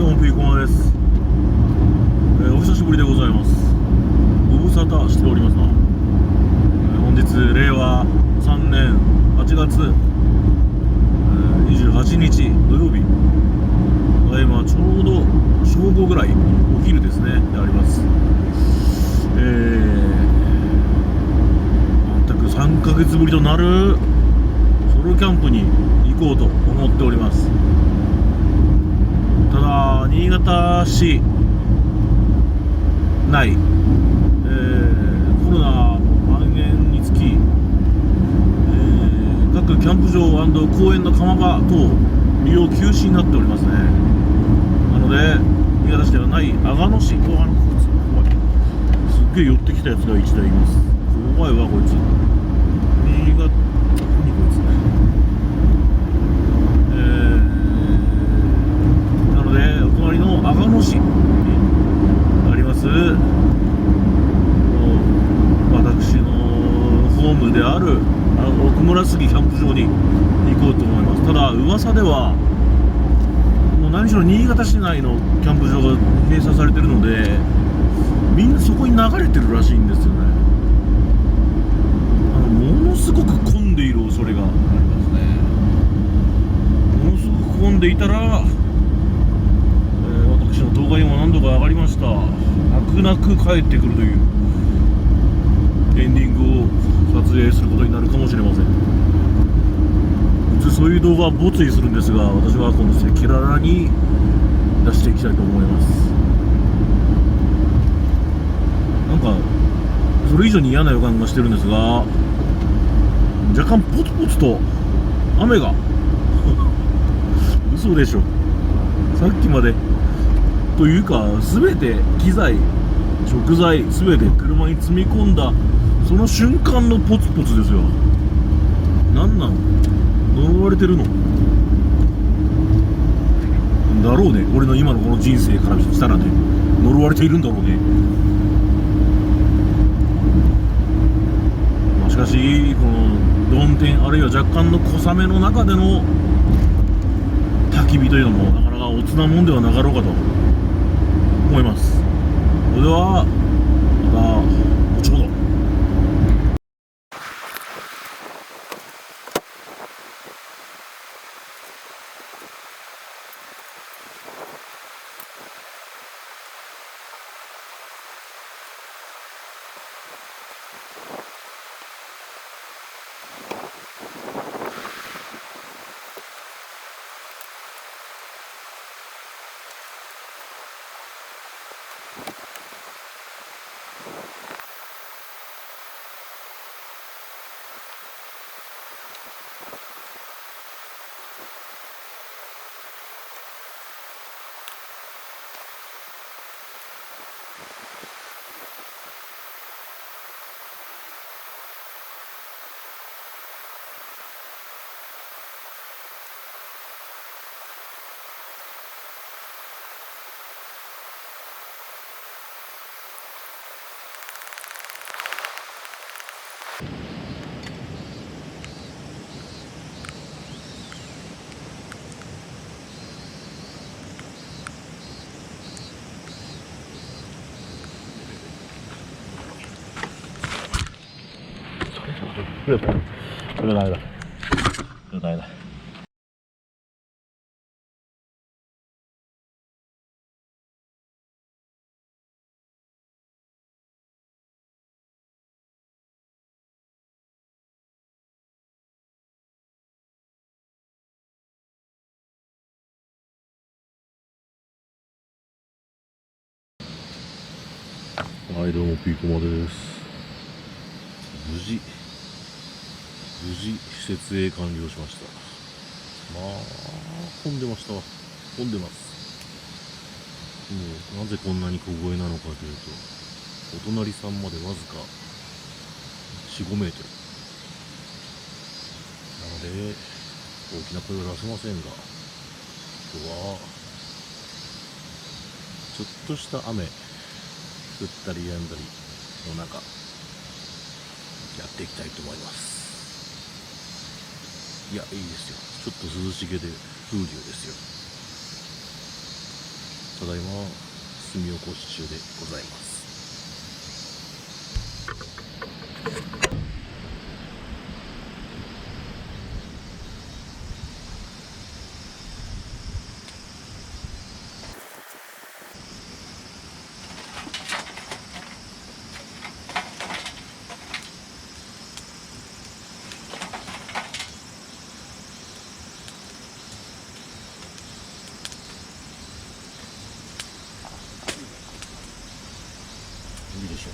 どうもピーコマです。お久しぶりでございます。ご無沙汰しておりますな。本日令和3年8月、28日土曜日、今ちょうど正午ぐらい、お昼ですね、であります。全く3ヶ月ぶりとなるソロキャンプに行こうと思っております。ただ新潟市内、コロナの蔓延につき、各キャンプ場&公園の釜場等利用休止になっておりますね。なので新潟市ではない阿賀野市、怖い、すっげえ寄ってきたやつが1台います。怖いわこいつ。新潟、何こいつ。なのでお隣の阿賀野市にあります私のホームである奥村杉キャンプ場に行こうと思います。ただ噂ではもう何しろ新潟市内のキャンプ場が閉鎖されてるので、みんなそこに流れてるらしいんですよね。ものすごく混んでいる恐れがありますね。ものすごく混んでいたら、私の動画にも何度か上がりました泣く泣く帰ってくるというエンディングを撮影することになるかもしれません。普通そういう動画は没意するんですが、私はこの赤裸々に出していきたいと思います。なんかそれ以上に嫌な予感がしてるんですが、若干ポツポツと雨が嘘でしょ。さっきまでというか、全て機材食材全て車に積み込んだその瞬間のポツポツですよ。なんなの、呪われてるのだろうね。俺の今のこの人生からしたらね、呪われているんだろうね。しかしこの曇天あるいは若干の小雨の中での焚き火というのもなかなかおつなもんではなかろうかと思います。それではまた後ほど。これダメだ。これダメだ。はい、どうもピーコマです。無事設営完了しました。まあ混んでましたわ。混んでます。もうなぜこんなに小声なのかというと、お隣さんまでわずか 4,5 メートルなので大きな声は出せませんが、今日はちょっとした雨降ったり止んだりの中やっていきたいと思います。いや、いいですよ。ちょっと涼しげで風流ですよ。ただいま炭起こし中でございます。いいでしょう。